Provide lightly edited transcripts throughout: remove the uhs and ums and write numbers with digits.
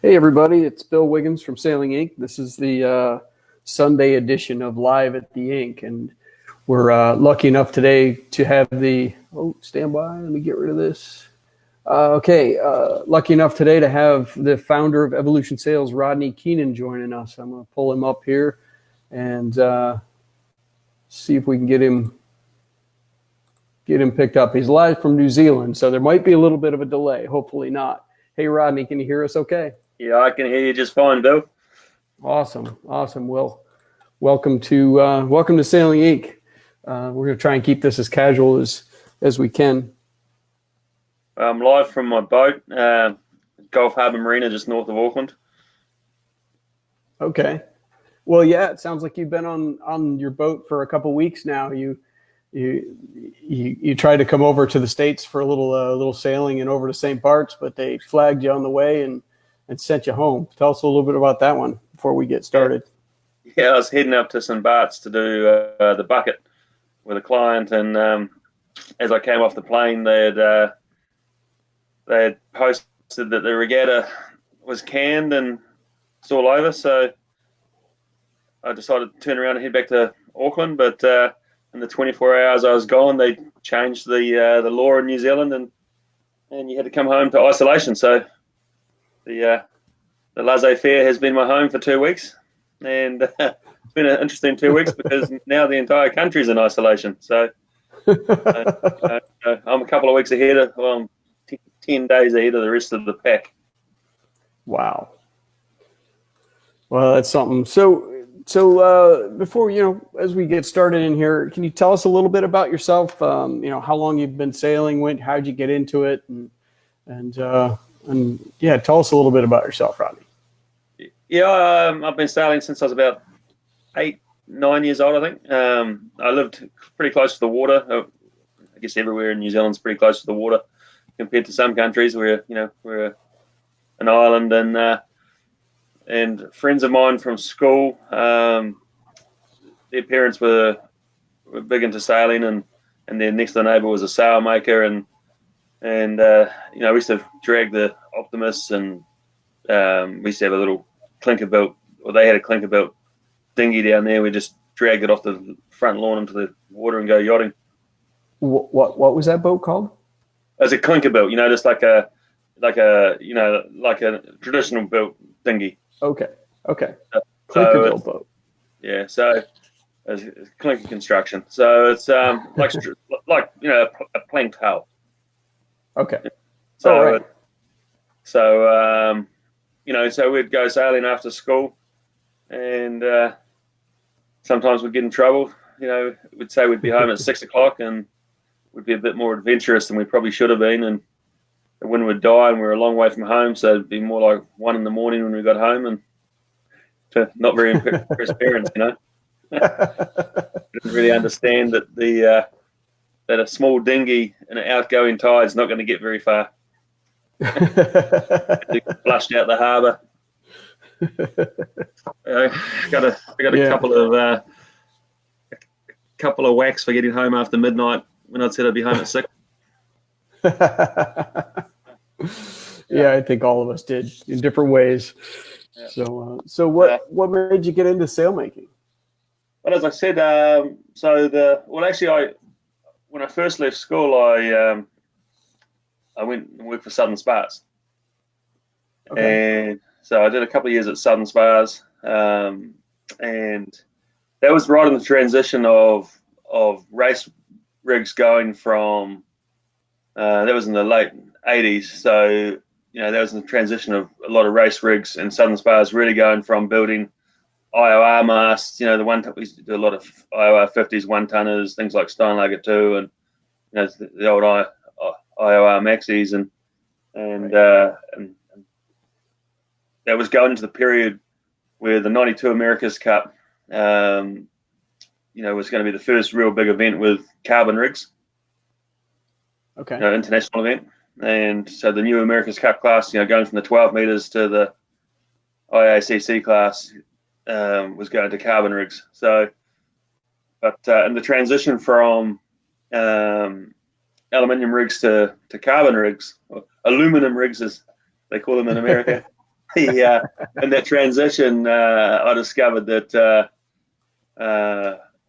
Hey everybody, it's Bill Wiggins from Sailing Inc. This is the Sunday edition of Live at the Ink, and we're lucky enough today to have stand by, let me get rid of this. Lucky enough today to have the founder of Evolution Sales, Rodney Keenan, joining us. I'm going to pull him up here and see if we can get him picked up. He's live from New Zealand, so there might be a little bit of a delay, hopefully not. Hey Rodney, can you hear us okay? Yeah, I can hear you just fine, Bill. Awesome. Well, welcome to Sailing Inc. We're going to try and keep this as casual as we can. I'm live from my boat, Gulf Harbour Marina, just north of Auckland. Okay. Well, yeah, it sounds like you've been on your boat for a couple weeks now. You tried to come over to the States for a little sailing and over to St. Bart's, but they flagged you on the way and sent you home. Tell us a little bit about that one before we get started. Yeah, I was heading up to St. Bart's to do the bucket with a client, and as I came off the plane, they had posted that the regatta was canned and it's all over. So I decided to turn around and head back to Auckland, but in the 24 hours I was gone, they changed the law in New Zealand, and you had to come home to isolation. So the laissez-faire has been my home for 2 weeks, and it's been an interesting 2 weeks because now the entire country's in isolation. So I'm a couple of weeks ahead of, 10 days ahead of the rest of the pack. Wow. Well, that's something. So before, as we get started in here, can you tell us a little bit about yourself? How long you've been sailing, how'd you get into it, and yeah, tell us a little bit about yourself, Rodney. Yeah, I've been sailing since I was about 8-9 years old, I think. I lived pretty close to the water. I guess everywhere in New Zealand's pretty close to the water compared to some countries where, we're an island, and friends of mine from school, their parents were big into sailing, and their next door neighbour was a sail maker, and we used to drag the Optimists, and we used to have a little clinker built, or they had a clinker built dinghy down there. We just dragged it off the front lawn into the water and go yachting. What was that boat called? It was a clinker built, just like a traditional built dinghy. Okay. Clinker built boat. Yeah, so it's clinker construction. So it's like a planked hull. Okay. So, right. So we'd go sailing after school, and sometimes we'd get in trouble. We'd say we'd be home at 6 o'clock, and we'd be a bit more adventurous than we probably should have been, and the wind would die, and we were a long way from home, so it'd be more like 1 a.m. when we got home, and to not very impressed parents, Didn't really understand that that a small dinghy in an outgoing tide is not going to get very far. Flushed out the harbour. Got a couple of whacks for getting home after midnight when I'd said I'd be home at 6. Yeah, I think all of us did in different ways. Yeah. So what made you get into sailmaking? Well, as I said, when I first left school, I went and worked for Southern Spars. Okay. And so I did a couple of years at Southern Spars, and that was right in the transition of race rigs going from that was in the late 80s. So that was in the transition of a lot of race rigs, and Southern Spars really going from building IOR masts. We used to do a lot of IOR 50s, 1-tonners, things like Steinlager 2, and the old IOR Maxis, and that was going into the period where the 92 America's Cup, was going to be the first real big event with carbon rigs. Okay. International event. And so the new America's Cup class, going from the 12 meters to the IACC class, was going to carbon rigs. So, but in the transition from aluminium rigs to carbon rigs, or aluminum rigs as they call them in America, in that transition, I discovered that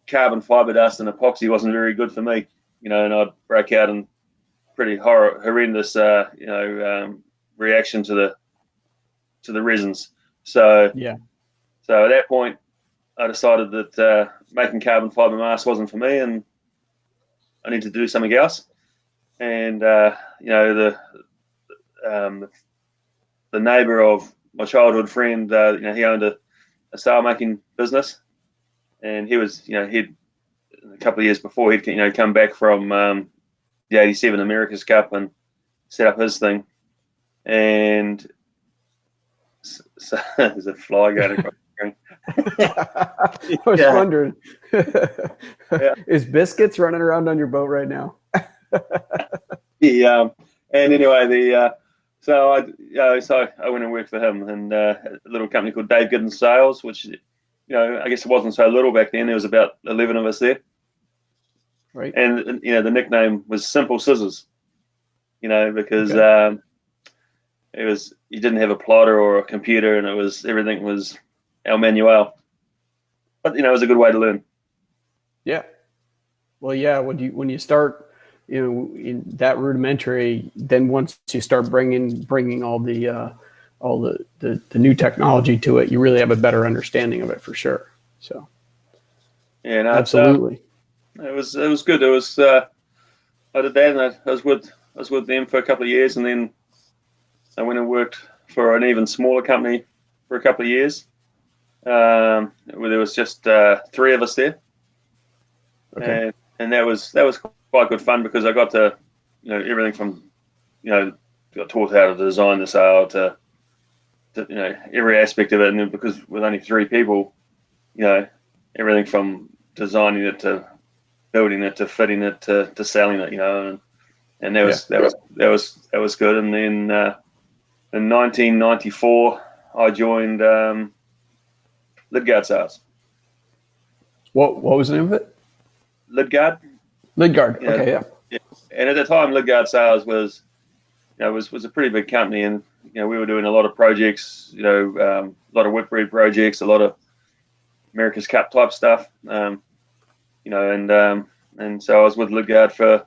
carbon fiber dust and epoxy wasn't very good for me, and I'd break out in pretty horrendous, reaction to the resins. So at that point, I decided that making carbon fiber masks wasn't for me, and I needed to do something else. And the neighbour of my childhood friend, he owned a sail making business, and he was, he'd a couple of years before he'd come back from the '87 America's Cup and set up his thing. And so there's a fly going across the screen. I was wondering, is Biscuits running around on your boat right now? And anyway, so I went and worked for him and a little company called Dave Giddens Sales, which I guess it wasn't so little back then. There was about 11 of us there, right? And the nickname was Simple Scissors, because it was, you didn't have a plotter or a computer, and everything was El Manual. But it was a good way to learn. Yeah. Well, yeah. When you start, in that rudimentary, then once you start bringing all the new technology to it, you really have a better understanding of it for sure. So, yeah, no, absolutely. It was good. It was I did that, and I was with them for a couple of years, and then I went and worked for an even smaller company for a couple of years, where there was just 3 of us there. Okay. And that was quite good fun, because I got to, everything from, got taught how to design the sail to every aspect of it. And because with only 3 people, everything from designing it to building it to fitting it to selling it, and that was good. And then in 1994, I joined Lidgard Sales. What was the name of it? Lidgard. Okay, yeah. And at the time, Lidgard Sales was a pretty big company, and we were doing a lot of projects, a lot of Whitbread projects, a lot of America's Cup type stuff, and so I was with Lidgard for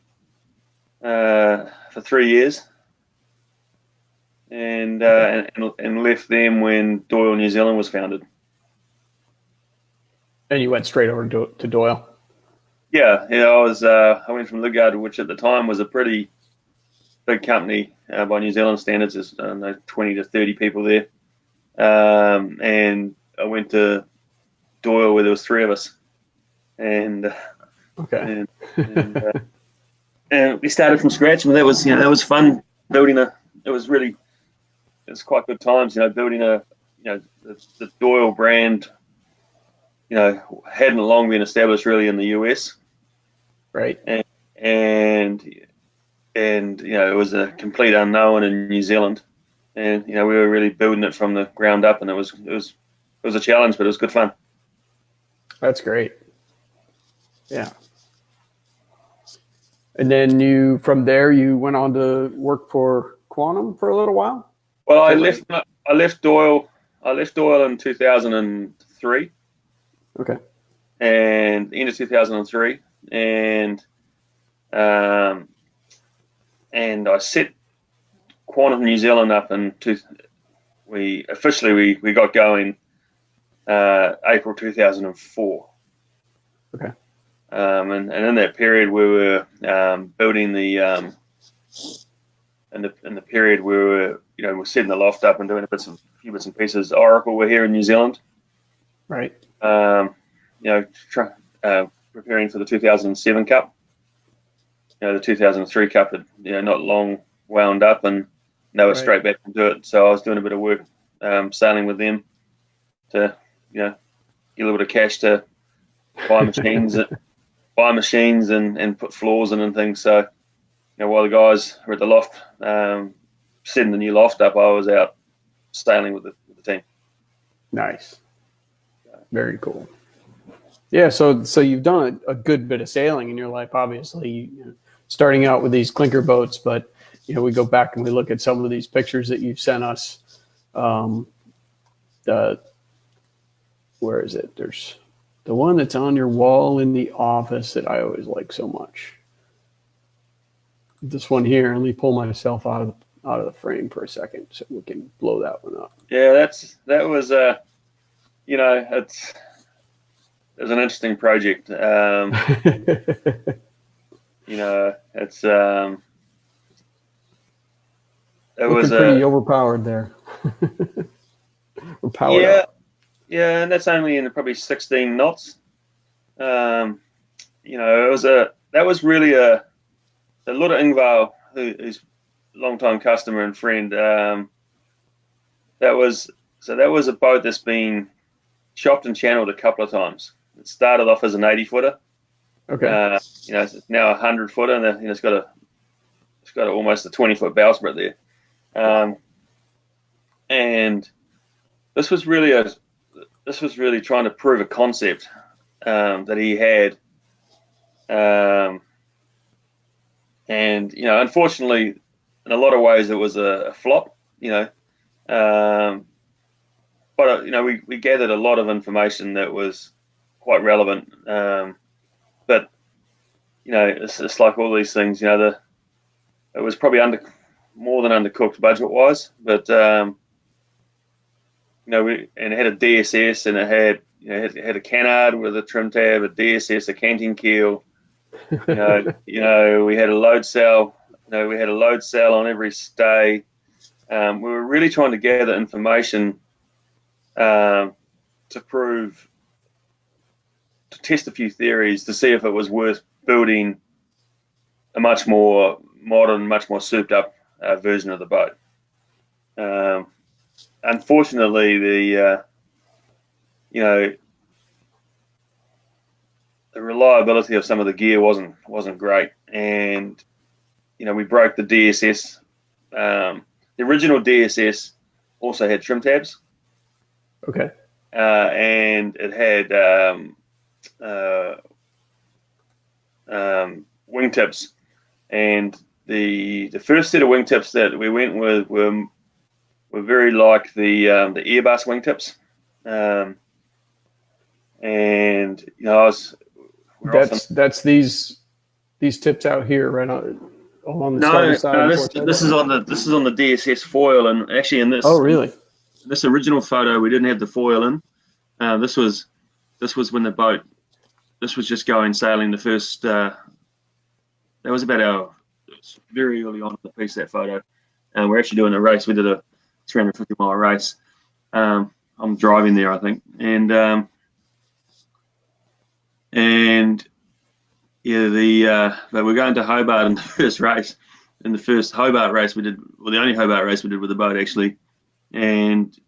3 years, and left them when Doyle New Zealand was founded. And you went straight over to Doyle. Yeah, I went from Lidgard, which at the time was a pretty big company by New Zealand standards. There's 20 to 30 people there, and I went to Doyle where there was 3 of us, and and we started from scratch, and that was fun building it was quite good times, building the Doyle brand, hadn't long been established really in the US. Right. And it was a complete unknown in New Zealand, and we were really building it from the ground up, and it was a challenge, but it was good fun. That's great. Yeah. And then from there you went on to work for Quantum for a little while? Well, I left Doyle in 2003. Okay. And the end of 2003, and I set Quantum New Zealand up we got going April 2004. Okay. And in that period we were building the in the period we were we're setting the loft up and doing a few bits and pieces. Oracle were here in New Zealand. Right. Preparing for the 2007 Cup. The 2003 Cup had not long wound up, and they were straight back into it. So I was doing a bit of work sailing with them to get a little bit of cash to buy machines, and put floors in and things. So while the guys were at the loft setting the new loft up, I was out sailing with the team. Nice. Very cool. Yeah, so you've done a good bit of sailing in your life, obviously, starting out with these clinker boats, but we go back and we look at some of these pictures that you've sent us, Um, the where is it? There's the one that's on your wall in the office that I always like so much. This one here. Let me pull myself out of the frame for a second so we can blow that one up. Yeah, that was you know, it was an interesting project. You know, it's it Looking was pretty overpowered there. Or powered yeah, up. yeah, and that's only in probably 16 knots. Um, you know, that was really a Lutta Ingvar, who's a long-time customer and friend. That was a boat that's been chopped and channeled a couple of times. It started off as an 80-footer. Okay. You know, it's now a 100-footer, and you know, it's got almost a 20-foot bowsprit there. And this was really trying to prove a concept that he had. And you know, unfortunately, in a lot of ways, it was a flop. You know, but you know, we gathered a lot of information that was quite relevant. But you know, it's like all these things. You know, it was probably more than undercooked budget wise, but you know, it had a DSS, and it had, you know, it had a canard with a trim tab, a DSS, a canting keel. You know, we had a load cell. You know, we had a load cell on every stay. We were really trying to gather information to test a few theories to see if it was worth building a much more modern, much more souped up version of the boat. Unfortunately, you know, the reliability of some of the gear wasn't great, and you know, we broke the DSS. The original DSS also had trim tabs. Okay. And it had wingtips, and the first set of wingtips that we went with were very like the Airbus wingtips, and you know, that's these tips out here, right on the starboard side. This is on the DSS foil, and actually in this. Oh, really? This original photo, we didn't have the foil in. This was when the boat. This was just going sailing the first. That was very early on in the piece, that photo, and we're actually doing a race. We did a 350-mile race. I'm driving there, I think, and yeah, but we're going to Hobart in the first race. In the first Hobart race we did, well, the only Hobart race we did with the boat actually, and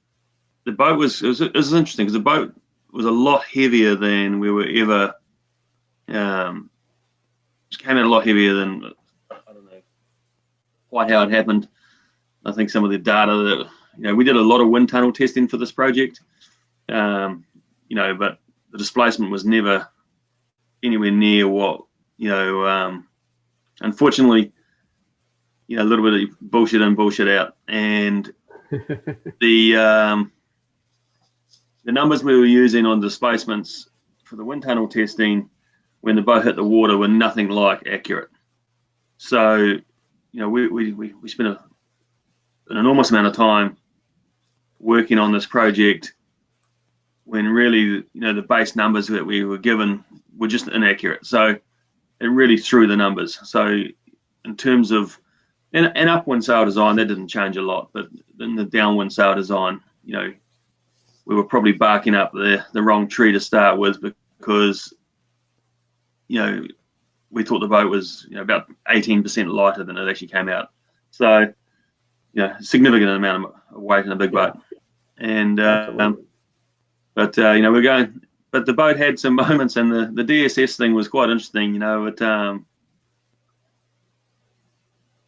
the boat was interesting because the boat was a lot heavier than we were ever. It came out a lot heavier than, I don't know quite how it happened. I think some of the data that, you know, we did a lot of wind tunnel testing for this project, you know, but the displacement was never anywhere near what, you know. Unfortunately, you know, a little bit of bullshit in, bullshit out, and the numbers we were using on displacements for the wind tunnel testing when the boat hit the water were nothing like accurate. So, you know, we spent an enormous amount of time working on this project when really, you know, the base numbers that we were given were just inaccurate. So it really threw the numbers. So in terms of an upwind sail design, that didn't change a lot, but in the downwind sail design, you know, we were probably barking up the wrong tree to start with, because, you know, we thought the boat was, you know, about 18% lighter than it actually came out. So, you know, a significant amount of weight in a big boat. And but you know, but the boat had some moments, and the DSS thing was quite interesting. You know,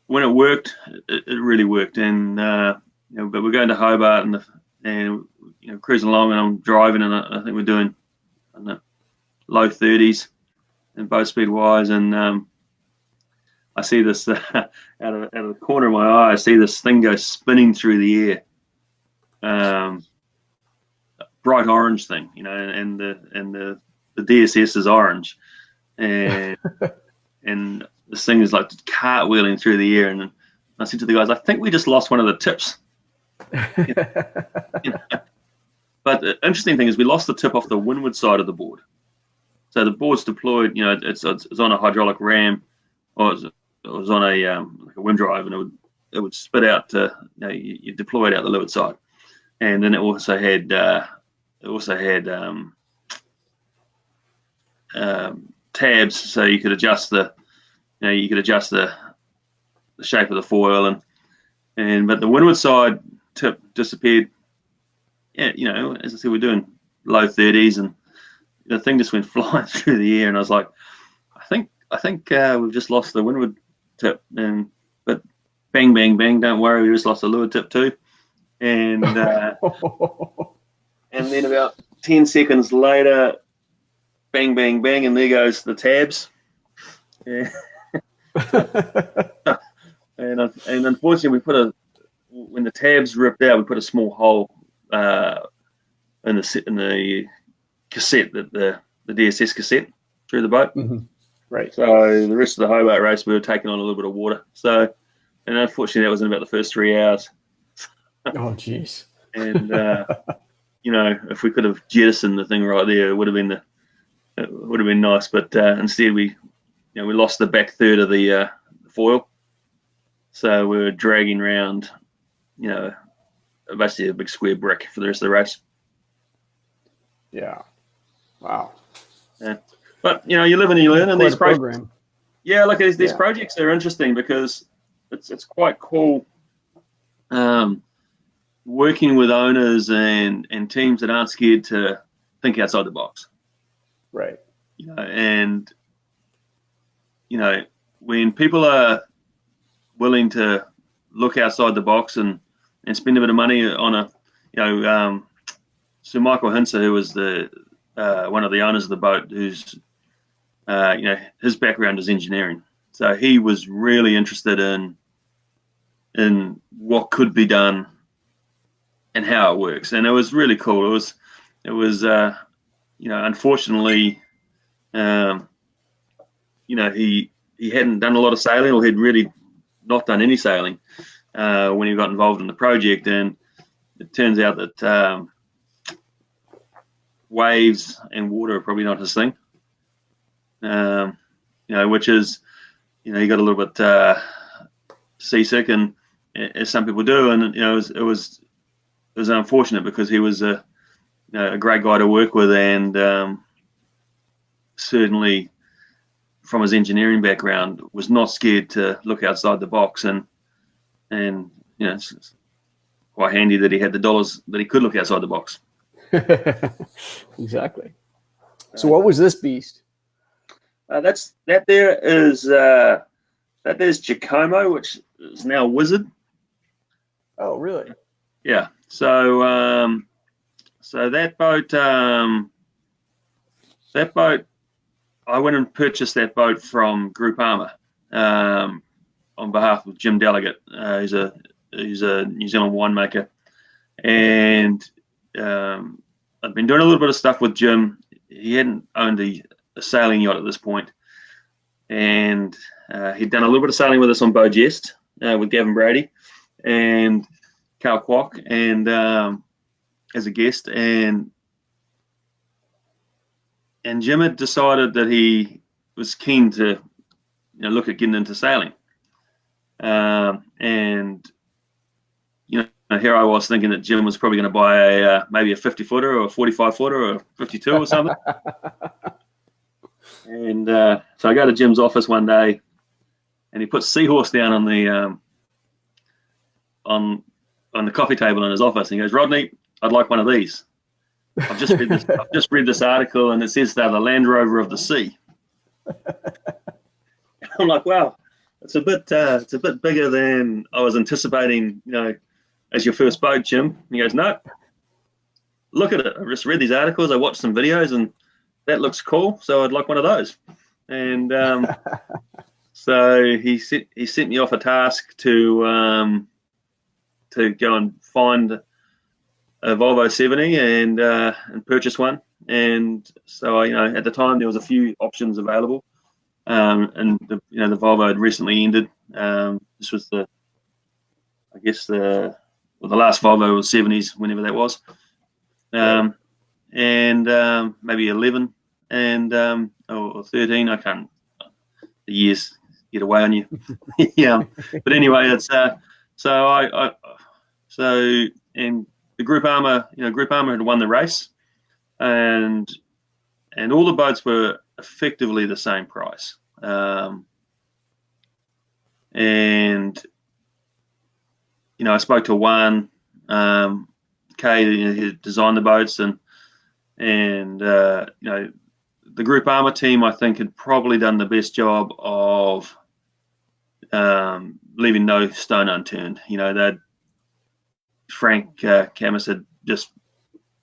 when it worked, it really worked. And you know, but we're going to Hobart and you know, cruising along, and I'm driving, and I think we're doing, I don't know, low 30s and boat speed wise, and I see this out of the corner of my eye. I see this thing go spinning through the air, bright orange thing, and the DSS is orange, and and this thing is like cartwheeling through the air, and I said to the guys, I think we just lost one of the tips. But the interesting thing is we lost the tip off the windward side of the board. So the board's deployed, it's on a hydraulic ram, or it was on like a wind drive, and it would spit out. You deploy it out the leeward side, and then it also had tabs, so you could adjust the shape of the foil, but the windward side tip disappeared. Yeah, as I said, we're doing low 30s, and the thing just went flying through the air, and I was like, I think we've just lost the windward tip, but bang, bang, bang, don't worry, we just lost the leeward tip too, and and then about 10 seconds later, bang, bang, bang, and there goes the tabs. Yeah. and unfortunately, when the tabs ripped out, we put a small hole in the cassette, that the DSS cassette through the boat. Mm-hmm. Right. So the rest of the Hobart race, we were taking on a little bit of water. So, and unfortunately, that was in about the first 3 hours. Oh, jeez. And if we could have jettisoned the thing right there, it would have been nice. But instead, we lost the back third of the foil, so we were dragging around, basically a big square brick for the rest of the race. Yeah. Wow. Yeah. But you live and you learn, and these projects. Yeah, look, these projects are interesting because it's quite cool. Working with owners and teams that aren't scared to think outside the box. Right. And when people are willing to look outside the box and spend a bit of money on Sir Michael Hinser, who was the one of the owners of the boat, who's his background is engineering, so he was really interested in what could be done and how it works, and it was really cool. It was unfortunately, he hadn't done a lot of sailing, or had really not done any sailing when he got involved in the project, and it turns out that waves and water are probably not his thing. Which is, he got a little bit seasick, and as some people do, and it was unfortunate because he was a great guy to work with, and certainly from his engineering background was not scared to look outside the box, and it's quite handy that he had the dollars that he could look outside the box. Exactly. So what was this beast? There's Giacomo, which is now Wizard. Oh, really? Yeah. So that boat, I went and purchased that boat from Group Armour on behalf of Jim Delegate. He's a New Zealand winemaker, and I've been doing a little bit of stuff with Jim. He hadn't owned a sailing yacht at this point, and he'd done a little bit of sailing with us on Beau Jest with Gavin Brady and Carl Kwok, and as a guest, and Jim had decided that he was keen to look at getting into sailing, and here I was thinking that Jim was probably going to buy maybe a 50 footer or a 45 footer or a 52 or something. And so I go to Jim's office one day, and he puts Seahorse down on the coffee table in his office, and he goes, "Rodney, I'd like one of these. I've just read this article, and it says they're the Land Rover of the sea." I'm like, wow, it's a bit bigger than I was anticipating, as your first boat, Jim. And he goes, "No, look at it. I've just read these articles. I watched some videos, and that looks cool. So I'd like one of those." And so he sent me off a task to go and find Volvo 70 and purchased one. And so, at the time there was a few options available, and the Volvo had recently ended. This was the last Volvo was 70s, whenever that was, and maybe 11 and or 13. I can't. The years get away on you. Yeah, but anyway, it's and the Group Armour had won the race, and all the boats were effectively the same price. And I spoke to one Kay, who designed the boats, and the Group Armour team, I think, had probably done the best job of leaving no stone unturned. Frank Camus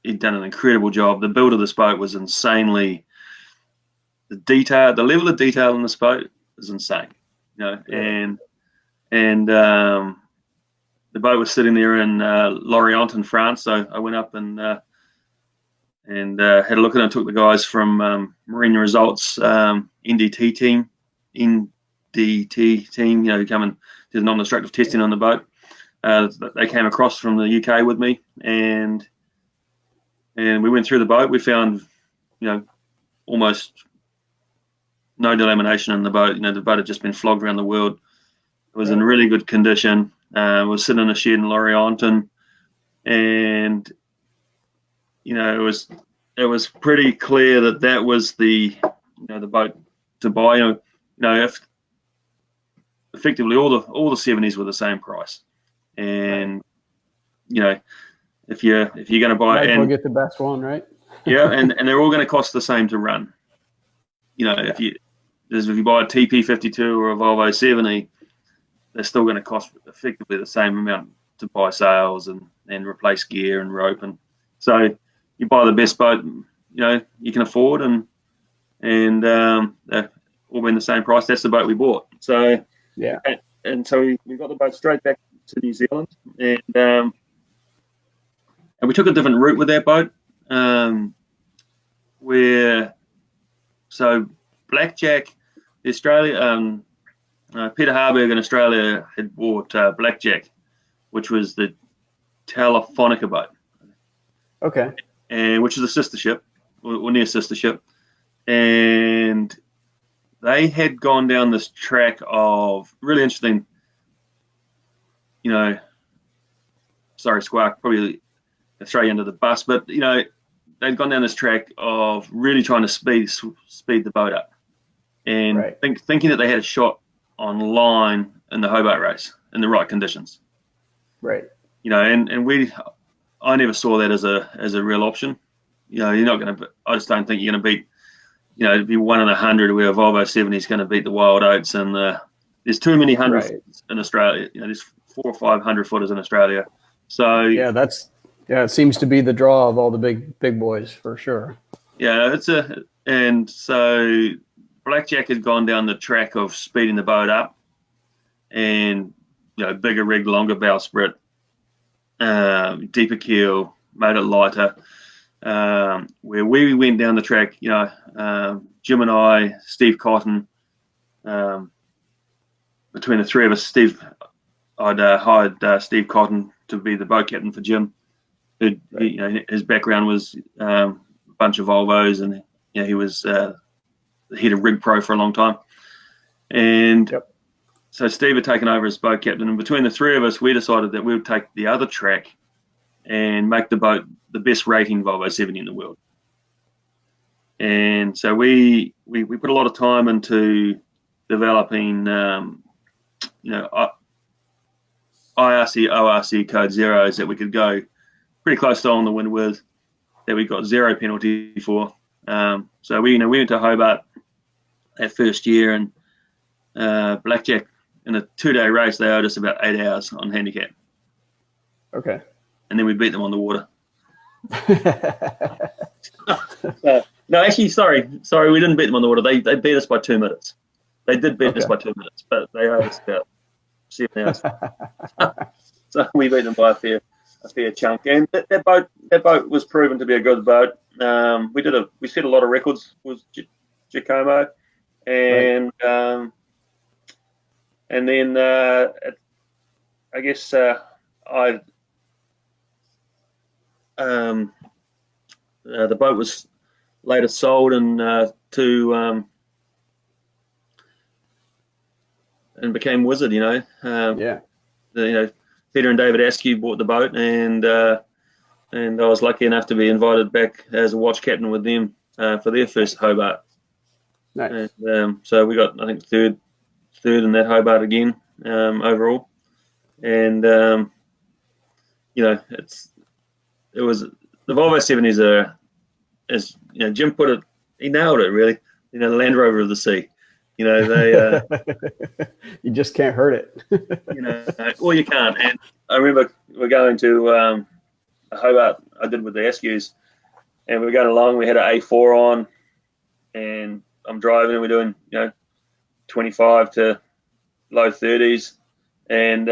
he'd done an incredible job. The build of this boat was insanely, the level of detail in this boat is insane. And the boat was sitting there in Lorient in France. So I went up and had a look at it. I took the guys from Marine Results NDT team, who come and did non-destructive testing on the boat. They came across from the UK with me, and we went through the boat. We found, almost no delamination in the boat. The boat had just been flogged around the world. It was in really good condition. It was sitting in a shed in Lorient, and it was pretty clear that was the boat to buy. If effectively all the 70s were the same price, and if you're going to buy, and get the best one, right? Yeah, and they're all going to cost the same to run. If you buy a TP52 or a Volvo 70, they're still going to cost effectively the same amount to buy sails and replace gear and rope, and so you buy the best boat you can afford, and they're all been the same price. That's the boat we bought. So yeah, and so we got the boat straight back to New Zealand, and we took a different route with that boat, so Blackjack, Australia, Peter Harburg in Australia had bought Blackjack, which was the Telefonica boat. Okay. And which is a sister ship, or near sister ship, and they had gone down this track of really interesting. Sorry, Squark, probably throw you under the bus, but they'd gone down this track of really trying to speed the boat up, and thinking that they had a shot on line in the Hobart race in the right conditions. Right. I never saw that as a real option. You're not going to. I just don't think you're going to beat. It'd be 1 in 100 where a Volvo 70 is going to beat the Wild Oats, and there's too many hundred in Australia. There's 400 or 500 footers in Australia. So it seems to be the draw of all the big boys for sure. Yeah, and so Blackjack had gone down the track of speeding the boat up, and bigger rig, longer bowsprit, deeper keel, made it lighter. Where we went down the track, Jim and I, Steve Cotton, between the three of us, I'd hired Steve Cotton to be the boat captain for Jim. His background was a bunch of Volvos, and he was the head of Rig Pro for a long time. And so Steve had taken over as boat captain, and between the three of us, we decided that we would take the other track and make the boat the best rating Volvo 70 in the world. And so we put a lot of time into developing, IRC, ORC code zeros that we could go pretty close to on the wind with, that we got zero penalty for. So we went to Hobart that first year, and Blackjack in a 2-day race, they owed us about 8 hours on handicap. Okay. And then we beat them on the water. No, actually, sorry, we didn't beat them on the water. They beat us by 2 minutes. They did beat us by 2 minutes, but they owed us about 7 hours. So we beat them by a fair a fair chunk. And that boat was proven to be a good boat. We set a lot of records with Giacomo, and and then I guess the boat was later sold and became Wizard. Peter and David Askew bought the boat, and I was lucky enough to be invited back as a watch captain with them for their first Hobart. Nice. And, so we got, I think, third in that Hobart again overall. And it was the Volvo 70s as Jim put it, he nailed it really. The Land Rover of the sea. They you just can't hurt it. Well, you can't. And I remember we're going to a Hobart I did with the Askews, and we were going along. We had an A4 on, and I'm driving, and we're doing 25 to low 30s, and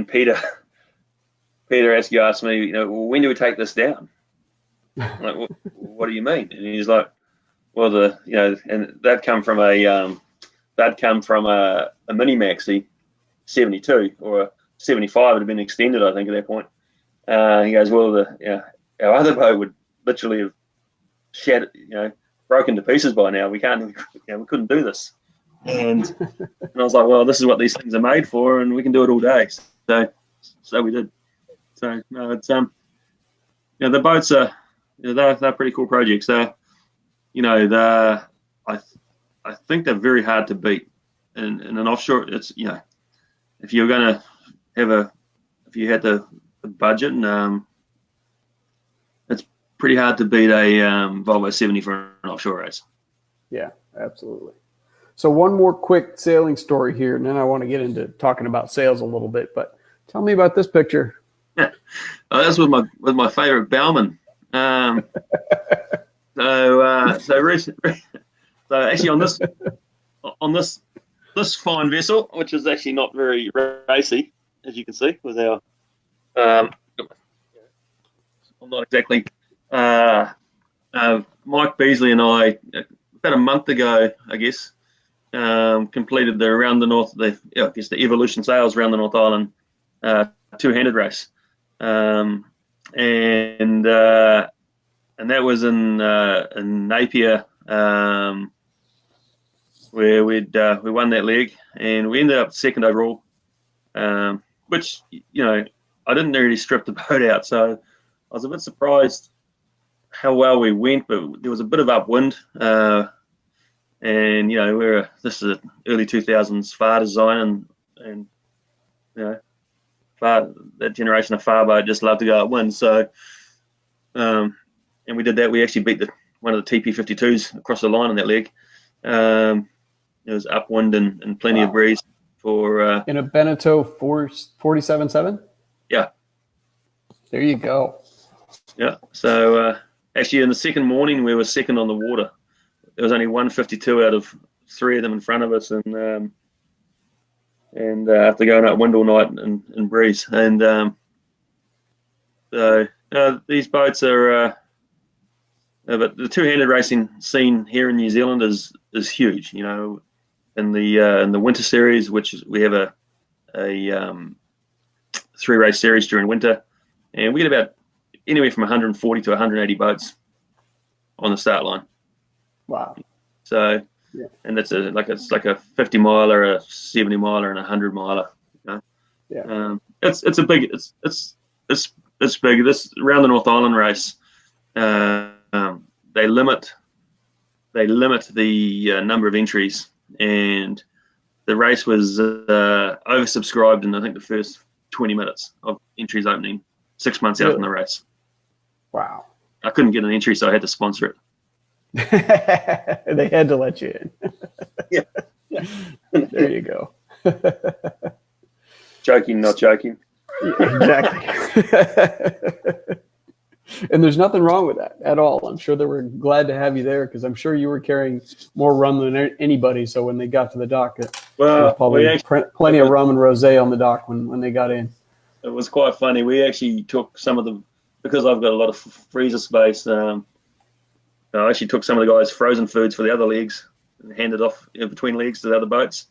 Peter Askew asked me, when do we take this down? I'm like, what do you mean? And he's like, well, and they'd come from a mini maxi 72 or a 75 had been extended, I think, at that point. He goes, well, our other boat would literally have shattered, broken to pieces by now. We couldn't do this. And I was like, well, this is what these things are made for, and we can do it all day. So we did. So no, it's the boats are they're pretty cool projects. I think they're very hard to beat. In an offshore, it's if you're going to if you had the budget, it's pretty hard to beat a Volvo 70 for an offshore race. Yeah, absolutely. So one more quick sailing story here, and then I want to get into talking about sails a little bit. But tell me about this picture. That's with my favorite bowman. So actually on this fine vessel, which is actually not very racy, as you can see, with our I'm not exactly Mike Beasley and I about a month ago, I guess, completed the the Evolution Sails around the North Island two-handed race, and that was in Napier, where we won that leg, and we ended up second overall, which I didn't really strip the boat out, so I was a bit surprised how well we went, but there was a bit of upwind, and this is an early 2000s phar design, and that generation of phar boat just loved to go upwind, so and we did that. We actually beat one of the TP52s across the line on that leg. It was upwind and plenty of breeze for in a Beneteau 47.7. Yeah, there you go. Yeah. So actually, in the second morning, we were second on the water. There was only 152 out of three of them in front of us, and after going upwind all night and breeze, and so these boats are. But the two-handed racing scene here in New Zealand is huge. In the winter series, which we have a 3-race series during winter, and we get about anywhere from 140 to 180 boats on the start line. Wow! So, and that's it's like a 50 miler, a 70 miler, and a 100 miler. Yeah. It's big. It's big. This around the North Island race. They limit the number of entries, and the race was oversubscribed in I think the first 20 minutes of entries opening 6 months out in the race. Wow! I couldn't get an entry, so I had to sponsor it. They had to let you in. Yeah. There you go. Joking, not joking. Yeah, exactly. And there's nothing wrong with that at all. I'm sure they were glad to have you there because I'm sure you were carrying more rum than anybody. So when they got to the dock, there was probably plenty of rum and rosé on the dock when they got in. it was quite funny. We actually took some of the, because I've got a lot of freezer space. I actually took some of the guys' frozen foods for the other legs and handed off between legs to the other boats,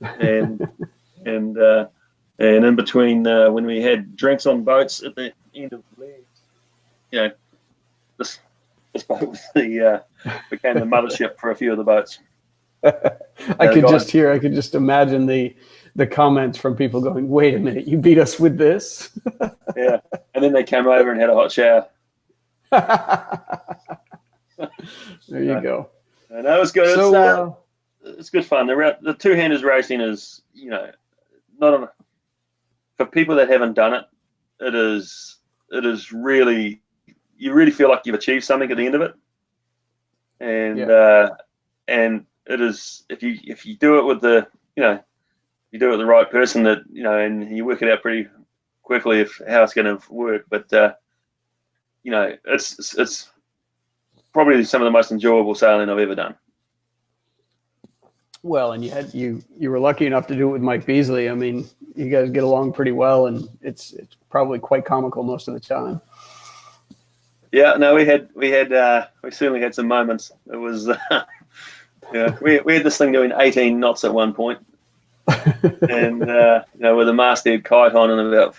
and and in between when we had drinks on boats at the end of the legs, this boat was became the mothership for a few of the boats. I could just imagine the comments from people going, "Wait a minute, you beat us with this?" Yeah, and then they came over and had a hot shower. There you go. And that was good. So, it's good fun. The two-handers racing is, for people that haven't done it. It is really, you really feel like you've achieved something at the end of it, and it is, if you do it with the you do it with the right person, that and you work it out pretty quickly how it's going to work. But it's probably some of the most enjoyable sailing I've ever done. Well, and you were lucky enough to do it with Mike Beasley. I mean, you guys get along pretty well, and it's probably quite comical most of the time. Yeah, no, we certainly had some moments. It was we had this thing doing 18 knots at one point, and with a masthead kite on and about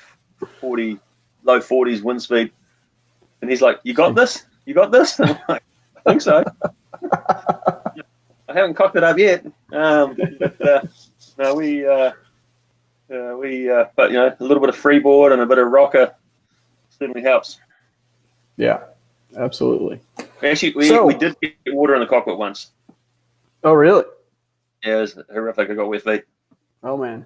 40, low 40s wind speed, and he's like, "You got this? You got this?" And I'm like, "I think so." I haven't cocked it up yet, but a little bit of freeboard and a bit of rocker certainly helps. Yeah, absolutely. Actually, we did get water in the cockpit once. Oh, really? Yeah, it was horrific. I got wet feet. Oh, man.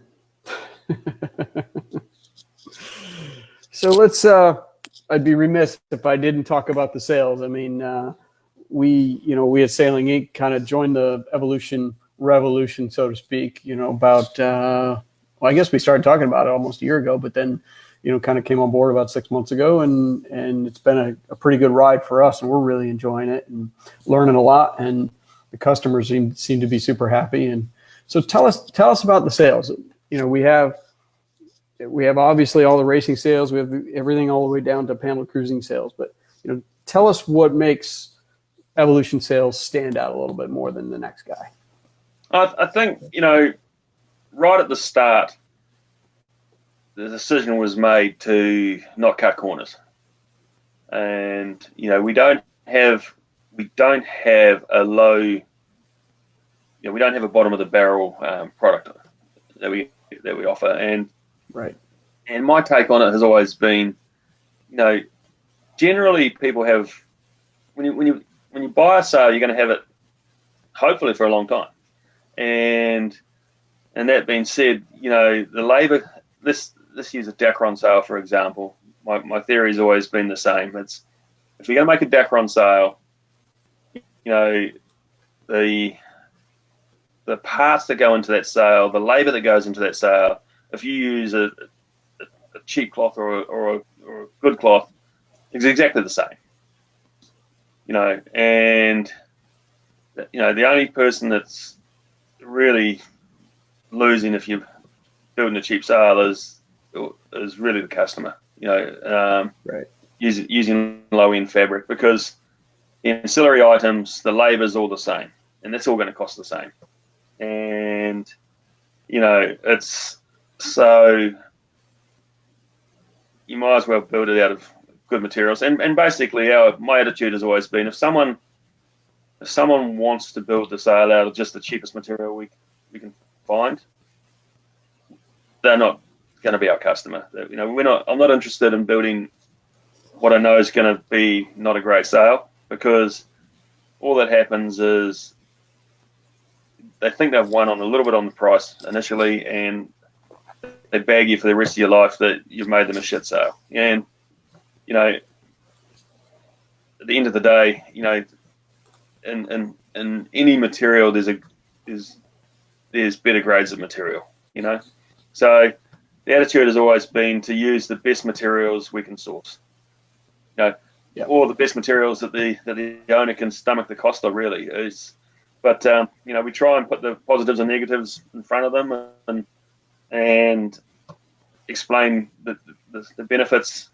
So let's. I'd be remiss if I didn't talk about the sails. I mean, we at Sailing Inc. kind of joined the evolution revolution, so to speak. About I guess we started talking about it almost a year ago, but then kind of came on board about 6 months ago, and it's been a pretty good ride for us, and we're really enjoying it and learning a lot, and the customers seem to be super happy. And so tell us about the sales. We have obviously all the racing sales. We have everything all the way down to panel cruising sales, but tell us what makes Evolution sales stand out a little bit more than the next guy. I think right at the start, the decision was made to not cut corners, and we don't have a low, we don't have a bottom of the barrel product that we offer, and right. And my take on it has always been, generally people have, when you buy a sail, you're going to have it hopefully for a long time, and that being said, the labor. Let's use a Dacron sail, for example. My theory has always been the same. It's, if you're going to make a Dacron sail, the parts that go into that sail, the labor that goes into that sail, if you use a cheap cloth or a good cloth, it's exactly the same. And the only person that's really losing if you're building a cheap sail is really the customer. Right. Using low end fabric, because the ancillary items, the labor is all the same, and that's all going to cost the same. And it's so you might as well build it out of good materials. And basically, my attitude has always been, if someone wants to build the sail out of just the cheapest material we can find, they're not going to be our customer. I'm not interested in building what I know is going to be not a great sail, because all that happens is they think they've won on a little bit on the price initially, and they bag you for the rest of your life that you've made them a shit sail. And at the end of the day, in any material there's better grades of material. So the attitude has always been to use the best materials we can source. Or the best materials that the owner can stomach the cost of, really is. But we try and put the positives and negatives in front of them, and explain that the benefits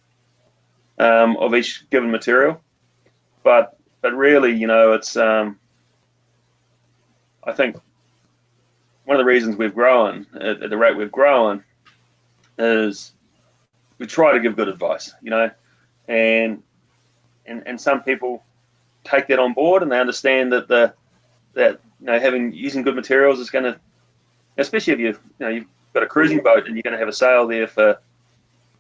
of each given material, but really, it's I think one of the reasons we've grown at the rate we've grown is we try to give good advice, and some people take that on board, and they understand that using good materials is going to, especially if you've got a cruising boat and you're going to have a sail there for,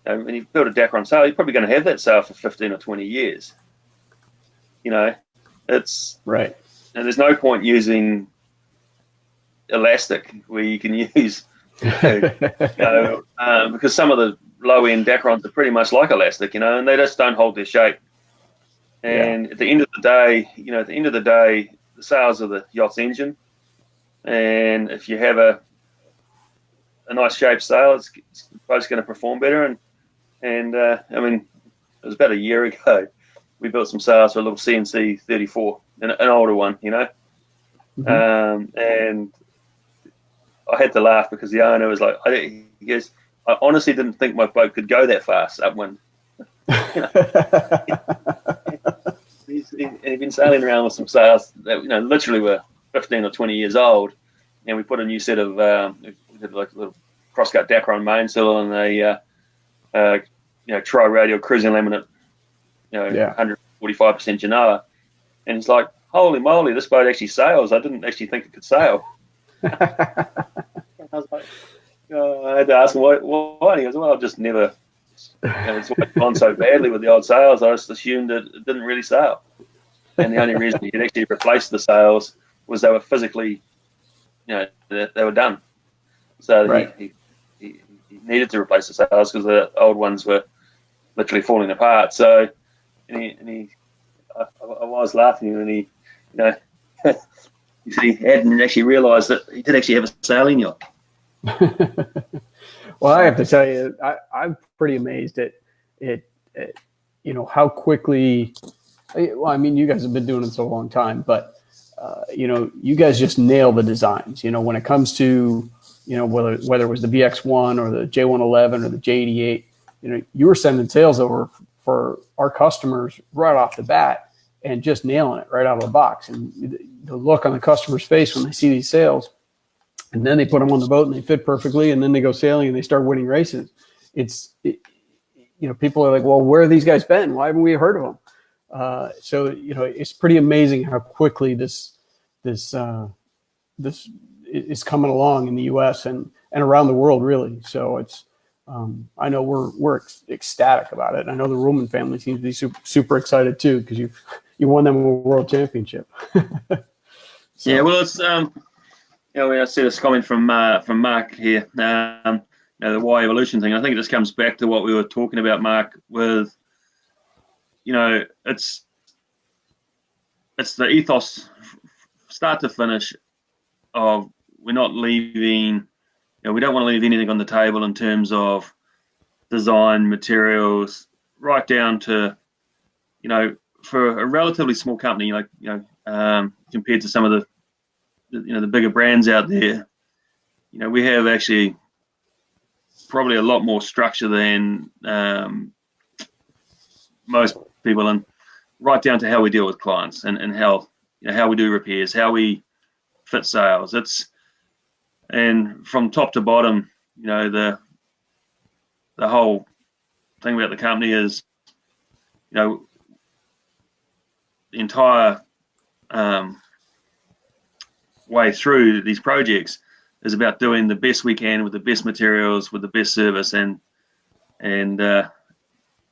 when you build a Dacron sail, you're probably going to have that sail for 15 or 20 years. It's right. And there's no point using elastic where you can use, because some of the low-end Dacrons are pretty much like elastic, and they just don't hold their shape. And at the end of the day, the sails are the yacht's engine, and if you have a nice shaped sail, it's both going to perform better. And I mean, it was about a year ago we built some sails for a little CNC 34, an older one, Mm-hmm. And I had to laugh because the owner was like, he goes, I honestly didn't think my boat could go that fast upwind. He'd been sailing around with some sails that literally were 15 or 20 years old, and we put a new set of we did like a little crosscut Dacron mainsail and a tri-radial cruising laminate, 145% Genoa, and he's like, holy moly, this boat actually sails. I didn't actually think it could sail. I was like, I had to ask him why. He goes, well, I've just never. It's gone so badly with the old sails. I just assumed that it didn't really sail, and the only reason he'd actually replaced the sails was they were physically, they were done. So he needed to replace the sails because the old ones were literally falling apart. So, I was laughing when he, he said he hadn't actually realised that he did actually have a sailing yacht. Well, I have to tell you, I'm pretty amazed at how quickly. Well, I mean, you guys have been doing it so a long time, but you guys just nail the designs. When it comes to whether it was the VX1 or the J111 or the J88, you were sending sails over for our customers right off the bat and just nailing it right out of the box. And the look on the customer's face when they see these sails. And then they put them on the boat and they fit perfectly, and then they go sailing and they start winning races. People are like, well, where have these guys been? Why haven't we heard of them? So it's pretty amazing how quickly this is coming along in the U.S. and around the world, really. So it's I know we're ecstatic about it. I know the Roman family seems to be super excited too, because you won them a world championship. So. Yeah, well, it's I see this comment from Mark here, the Y evolution thing. I think it just comes back to what we were talking about, Mark, with, it's the ethos, start to finish, of we're not leaving, we don't want to leave anything on the table in terms of design, materials, right down to, for a relatively small company, compared to some of the bigger brands out there, we have actually probably a lot more structure than most people, and right down to how we deal with clients and how we do repairs, how we fit sails. And from top to bottom, the whole thing about the company is, the entire way through these projects is about doing the best we can with the best materials, with the best service, and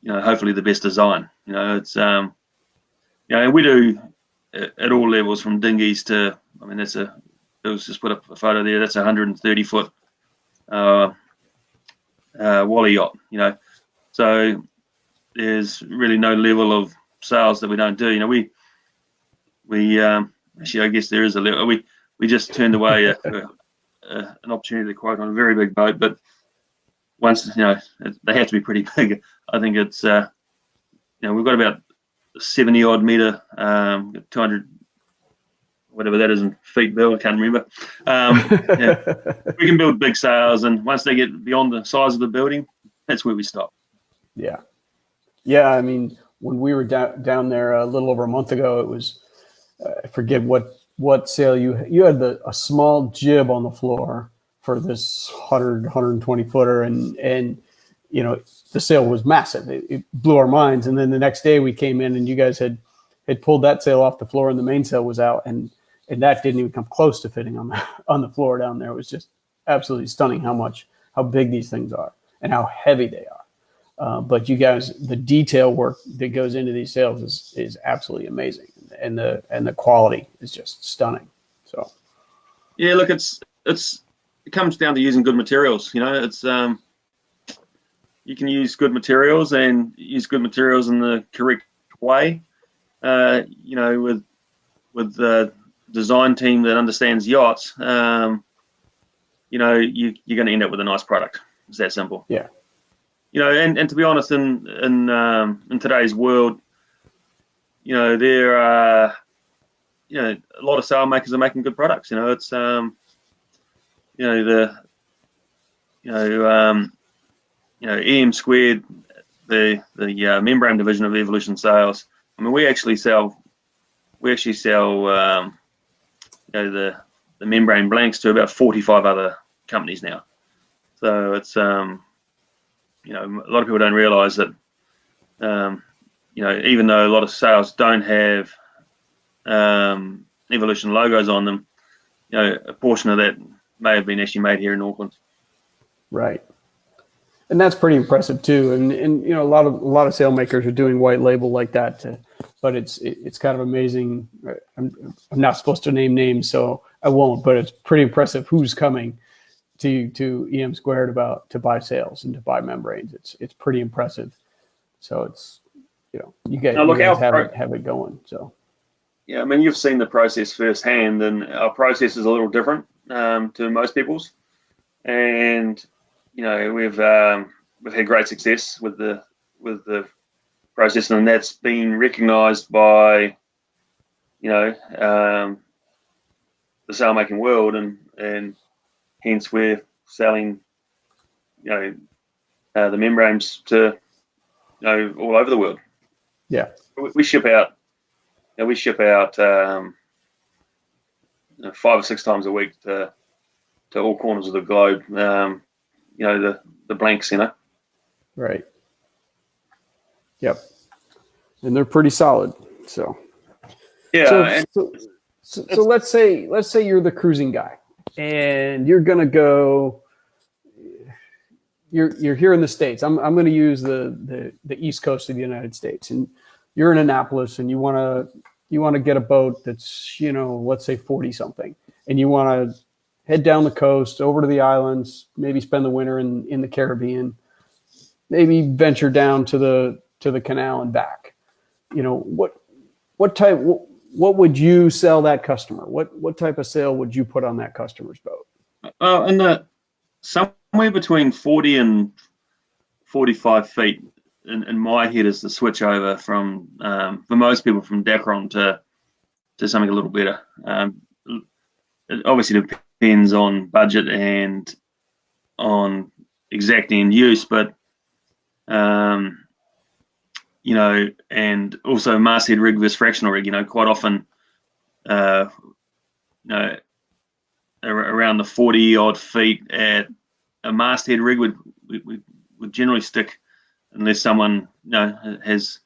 hopefully the best design. It's and we do at all levels, from dinghies to, I mean, it was just put up a photo there, that's a 130-foot Wally yacht. So there's really no level of sales that we don't do. We actually, I guess there is a level. We just turned away an opportunity to quote on a very big boat, but once they have to be pretty big. I think it's we've got about 70 odd meter, 200 whatever that is in feet, Bill, I can't remember. We can build big sails, and once they get beyond the size of the building, that's where we stop. Yeah. Yeah. I mean, when we were down there a little over a month ago, it was, I forget what sail you had a small jib on the floor for this 120 footer, and the sail was massive. It blew our minds. And then the next day we came in and you guys had pulled that sail off the floor and the mainsail was out, and that didn't even come close to fitting on the floor down there. It was just absolutely stunning how big these things are and how heavy they are. But you guys, the detail work that goes into these sails is absolutely amazing, and the quality is just stunning. So yeah, look, it comes down to using good materials. It's you can use good materials and use good materials in the correct way. With the design team that understands yachts, you're going to end up with a nice product. It's that simple. Yeah. And to be honest, in today's world, there are, a lot of sail makers are making good products. It's EM Squared, the membrane division of Evolution Sales. I mean, we actually sell the membrane blanks to about 45 other companies now. So it's a lot of people don't realize that even though a lot of sales don't have Evolution logos on them, a portion of that may have been actually made here in Auckland. Right. And that's pretty impressive too. And a lot of sail makers are doing white label like that but it's kind of amazing. I'm not supposed to name names, so I won't, but it's pretty impressive who's coming to EM Squared to buy sails and to buy membranes. It's pretty impressive. So it's, you guys have it going. So yeah, I mean, you've seen the process firsthand, and our process is a little different to most people's. And we've had great success with the process, and that's been recognised by the sail making world, and hence we're selling the membranes to all over the world. Yeah, we ship out 5 or 6 times a week to all corners of the globe. The blanks, Right. Yep. And they're pretty solid. So yeah. So let's say you're the cruising guy, and you're gonna go. You're here in the States. I'm going to use the East Coast of the United States, and you're in Annapolis, and you want to get a boat that's let's say 40 something, and you want to head down the coast over to the islands, maybe spend the winter in the Caribbean, maybe venture down to the canal and back. What would you sell that customer? What type of sail would you put on that customer's boat? And somewhere between 40 and 45 feet in my head is the switch over from for most people from Dacron to something a little better. It obviously depends on budget and on exact end use, but and also masthead rig versus fractional rig. Quite often, around the 40 odd feet at a masthead rig would generally stick, unless someone has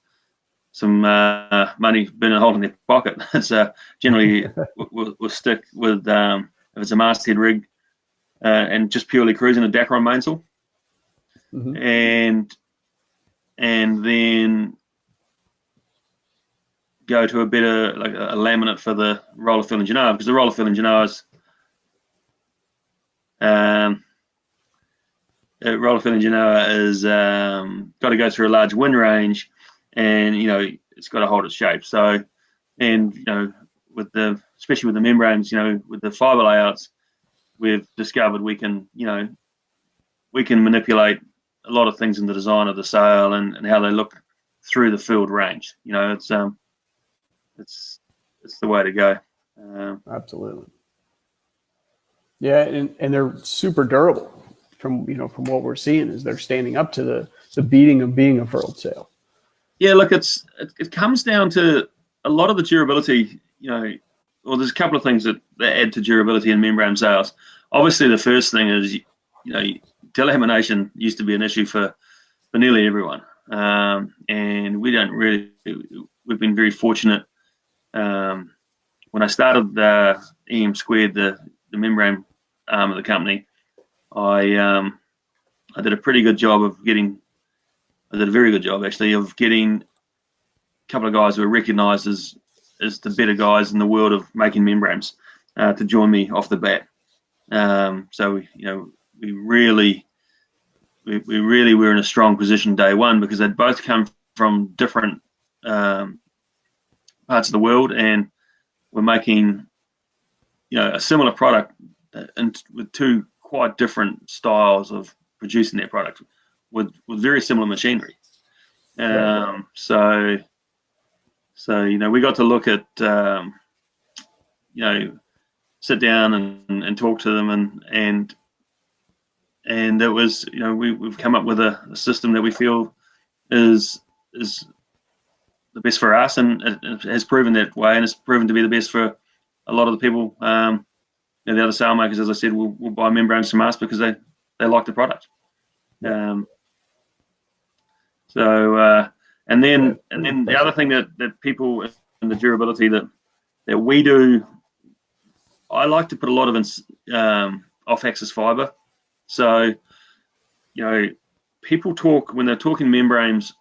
some money been a hole in their pocket. So generally we'll stick with if it's a masthead rig and just purely cruising a Dacron mainsail, and then go to a better, like a laminate for the roller fill and genoa, because the roller fill and genoas roller fill and genoa is got to go through a large wind range, and it's got to hold its shape. So, and especially with the membranes, with the fiber layouts, we've discovered we can manipulate a lot of things in the design of the sail and how they look through the filled range. It's the way to go. Absolutely. Yeah, and they're super durable. from what we're seeing is they're standing up to the beating of being a furled sail. Yeah, look, it comes down to a lot of the durability. Well, there's a couple of things that add to durability in membrane sails. Obviously, the first thing is delamination used to be an issue for nearly everyone, and we've been very fortunate. When I started the EM Squared, the membrane arm of the company, I did a pretty good job of getting. I did a very good job actually of getting a couple of guys who were recognised as the better guys in the world of making membranes to join me off the bat. So we really were in a strong position day one because they'd both come from different parts of the world and were making a similar product and with two quite different styles of producing their product with very similar machinery. So we got to look at sit down and talk to them and it was we've come up with a system that we feel is the best for us, and it has proven that way, and it's proven to be the best for a lot of the people. The other sail makers, as I said, will buy membranes from us because they like the product. And then the other thing that people in the durability that we do, I like to put a lot of off-axis fibre. So, people talk, when they're talking membranes,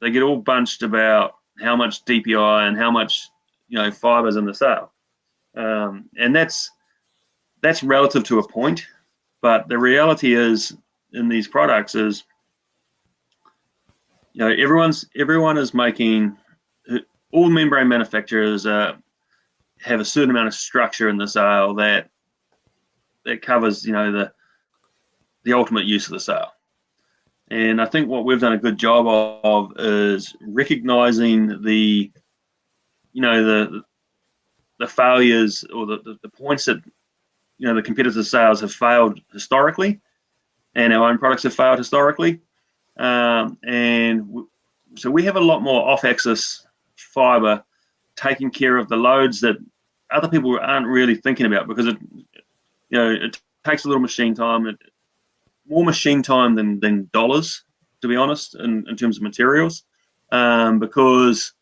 they get all bunched about how much DPI and how much, fibre's in the sail. And that's relative to a point. But the reality is, in these products is, everyone is making, all membrane manufacturers have a certain amount of structure in the sail that covers, the ultimate use of the sail. And I think what we've done a good job of is recognizing the failures or the points that, the competitors' sails have failed historically, and our own products have failed historically. And so we have a lot more off-axis fibre taking care of the loads that other people aren't really thinking about because it takes a little machine time, more machine time than dollars, to be honest, in terms of materials, because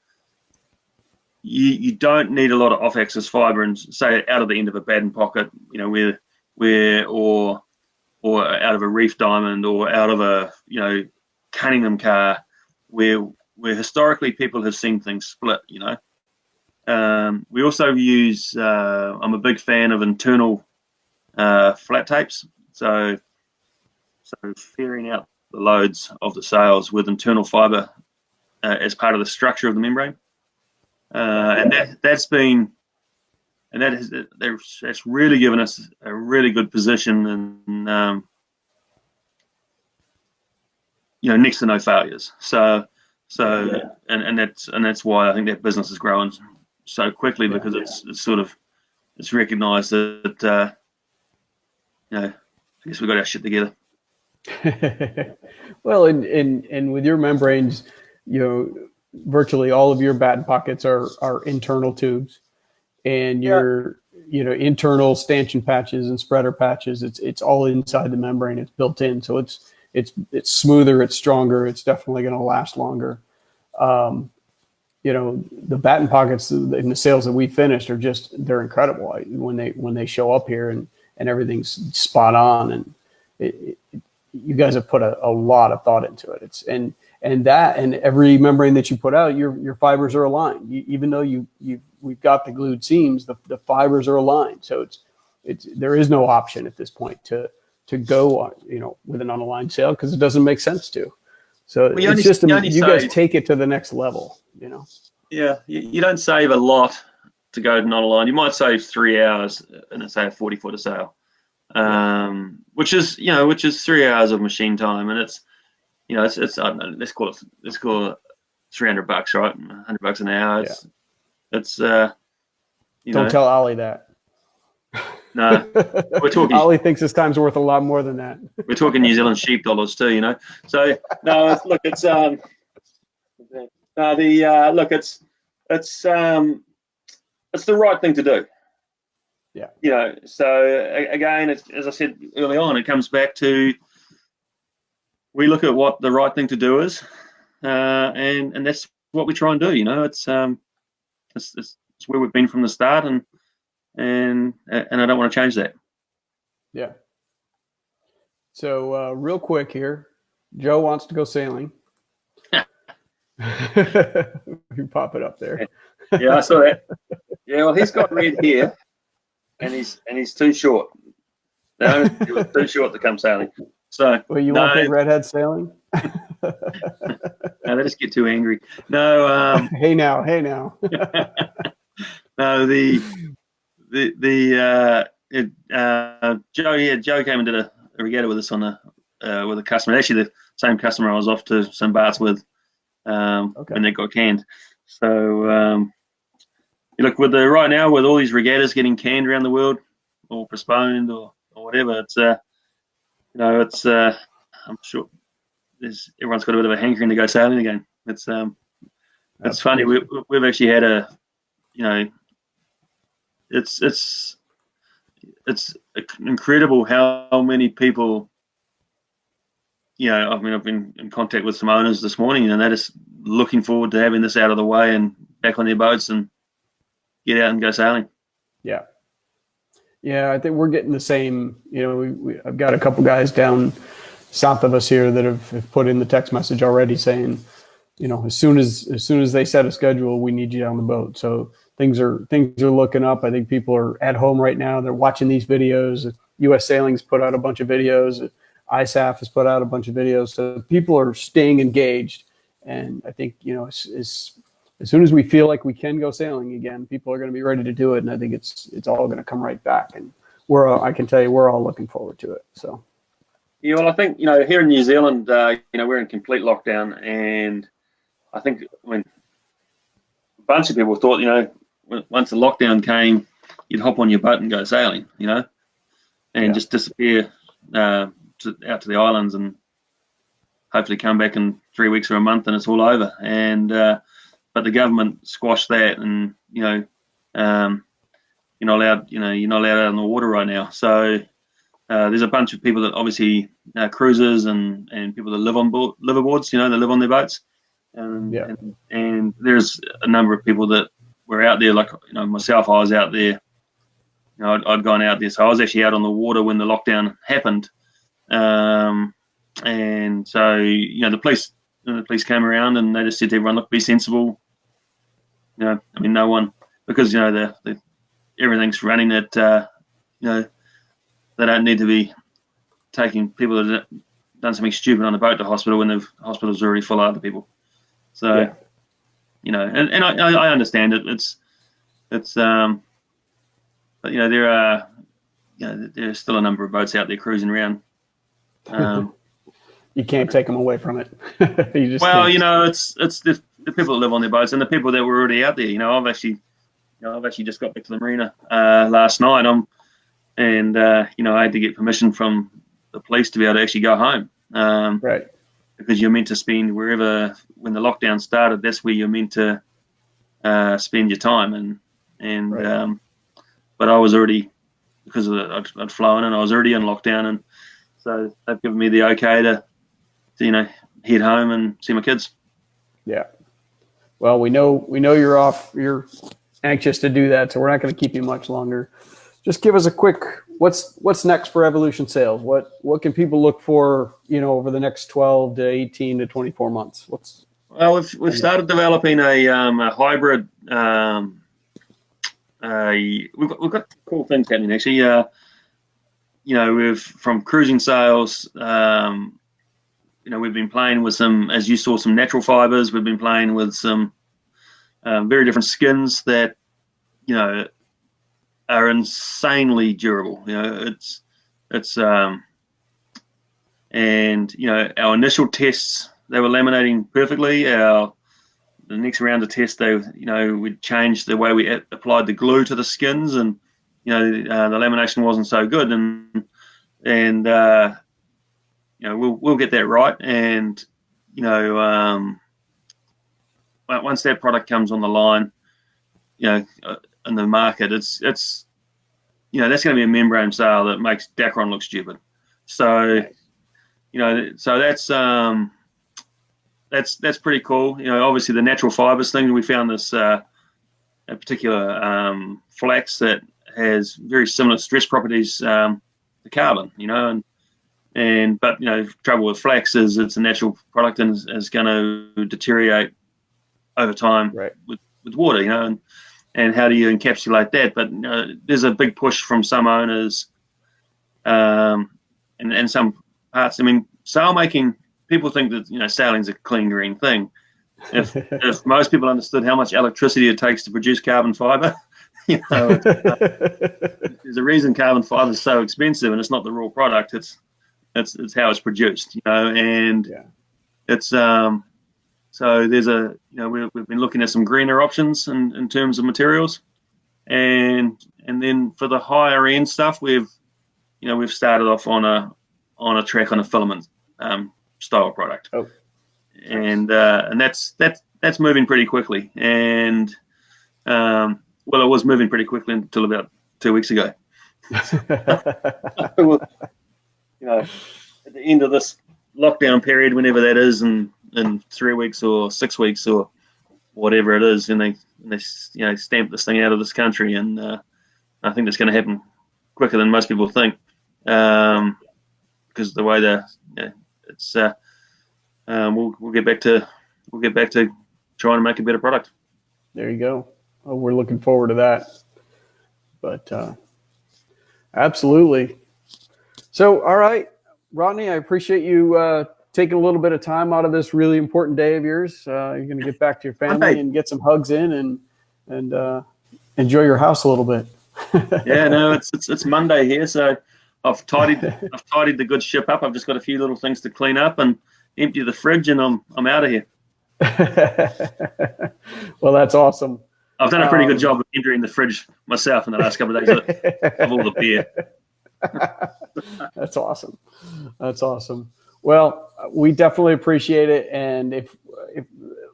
you don't need a lot of off-axis fibre and say out of the end of a batten pocket, where or out of a reef diamond or out of a Cunningham car, where historically people have seen things split. We also use. I'm a big fan of internal flat tapes. So fairing out the loads of the sails with internal fibre as part of the structure of the membrane, and that's really given us a really good position and next to no failures. So that's why I think that business is growing so quickly because it's recognised that I guess we got our shit together. Well, and with your membranes, virtually all of your batten pockets are internal tubes, and your internal stanchion patches and spreader patches. It's all inside the membrane. It's built in, so it's smoother, it's stronger, it's definitely going to last longer. The batten pockets in the sales that we finished they're incredible when they show up here and everything's spot on, and you guys have put a lot of thought into it. And every membrane that you put out, your fibers are aligned. Even though we've got the glued seams, the fibers are aligned. So there is no option at this point to go with an unaligned sail because it doesn't make sense to. So you guys take it to the next level. Yeah, you don't save a lot to go non-aligned. You might save 3 hours in say a 40-footer sail, which is 3 hours of machine time, and it's I don't know, let's call it $300, right? $100 an hour. It's Don't tell Ollie that. No, we're talking. Ollie thinks his time's worth a lot more than that. We're talking New Zealand sheep dollars too, you know. So no, look, it's no, look, it's the right thing to do. Yeah. You know, so again, as I said early on, it comes back to we look at what the right thing to do is, and that's what we try and do. You know, it's where we've been from the start, and I don't want to change that. Yeah. So real quick here, Joe wants to go sailing. You pop it up there. Yeah, I saw that. Yeah, well, he's got red hair, and he's too short. No, he was too short to come sailing. So, well, you want big redhead sailing? No, they just get too angry. No. Hey now. No, Joe came and did a regatta with us on with a customer. Actually, the same customer I was off to St. Bart's with when they got canned. So you look with right now with all these regattas getting canned around the world or postponed or whatever. It's I'm sure everyone's got a bit of a hankering to go sailing again. It's funny. We've actually had it's incredible how many people. I've been in contact with some owners this morning, and they're just looking forward to having this out of the way and back on their boats and get out and go sailing. Yeah. Yeah, I think we're getting the same. I've got a couple guys down south of us here that have put in the text message already saying, as soon as they set a schedule, we need you on the boat. So things are looking up. I think people are at home right now. They're watching these videos. U.S. Sailing's put out a bunch of videos. ISAF has put out a bunch of videos. So people are staying engaged. And I think, as soon as we feel like we can go sailing again, people are going to be ready to do it. And I think it's all going to come right back. And I can tell you, we're all looking forward to it. So. Yeah, well, I think, here in New Zealand, we're in complete lockdown. And I think a bunch of people thought, once the lockdown came, you'd hop on your boat and go sailing, and just disappear out to the islands and hopefully come back in 3 weeks or a month and it's all over. And but the government squashed that, and you're not allowed out on the water right now. So there's a bunch of people that obviously cruisers and people that live on liveaboards, they live on their boats, and there's a number of people that were out there, like myself. I was out there. I'd gone out there, so I was actually out on the water when the lockdown happened. And so the police came around and they just said to everyone, look, be sensible. No one, because everything's running at they don't need to be taking people that have done something stupid on a boat to hospital when the hospital's already full of other people. So and I understand it. It's but there are there's still a number of boats out there cruising around. You can't take them away from it. It's the people that live on their boats and the people that were already out there. I've actually just got back to the marina last night. I had to get permission from the police to be able to actually go home. Right. Because you're meant to spend wherever, when the lockdown started, that's where you're meant to spend your time. Right. But I was already, because I'd flown and I was already in lockdown, and so they've given me the okay to head home and see my kids. Yeah. Well, we know you're off. You're anxious to do that, so we're not going to keep you much longer. Just give us a quick what's next for Evolution Sails? What can people look for, over the next 12 to 18 to 24 months? Well, we've started developing a hybrid. We've got cool things happening actually. We've from cruising sails. We've been playing with some, as you saw, some natural fibers. We've been playing with some very different skins that are insanely durable. And our initial tests, they were laminating perfectly. The next round of tests, we changed the way we applied the glue to the skins, and the lamination wasn't so good, and we'll get that right. And once that product comes on the line, in the market, it's that's going to be a membrane sale that makes Dacron look stupid. So so that's pretty cool. Obviously the natural fibers thing, we found this a particular flax that has very similar stress properties to carbon, but trouble with flax is it's a natural product and is going to deteriorate over time with water, and how do you encapsulate that? But there's a big push from some owners and some parts. I mean, sail making, people think that sailing's a clean green thing. If most people understood how much electricity it takes to produce carbon fiber, there's a reason carbon fiber is so expensive, and it's not the raw product. It's how it's produced, and it's so there's we've been looking at some greener options in terms of materials, and then for the higher end stuff, we've started off on a track on a filament style product. Oh. And that's moving pretty quickly, and it was moving pretty quickly until about 2 weeks ago. At the end of this lockdown period, whenever that is, in 3 weeks or 6 weeks or whatever it is, and they stamp this thing out of this country, and I think that's going to happen quicker than most people think, because the way it's. We'll get back to trying to make a better product. There you go. Well, we're looking forward to that. But absolutely. So, all right, Rodney, I appreciate you taking a little bit of time out of this really important day of yours. You're going to get back to your family and get some hugs in and enjoy your house a little bit. Yeah, no, it's Monday here, so I've tidied the good ship up. I've just got a few little things to clean up and empty the fridge, and I'm out of here. Well, that's awesome. I've done a pretty good job of emptying the fridge myself in the last couple of days of all the beer. That's awesome. That's awesome. Well, we definitely appreciate it. And if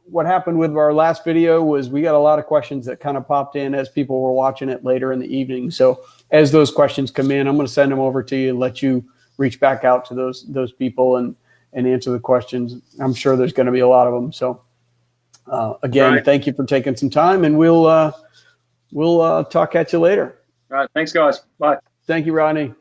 what happened with our last video was we got a lot of questions that kind of popped in as people were watching it later in the evening. So as those questions come in, I'm going to send them over to you and let you reach back out to those people and answer the questions. I'm sure there's going to be a lot of them. So again, Thank you for taking some time, and we'll talk at you later. All right. Thanks, guys. Bye. Thank you, Rodney.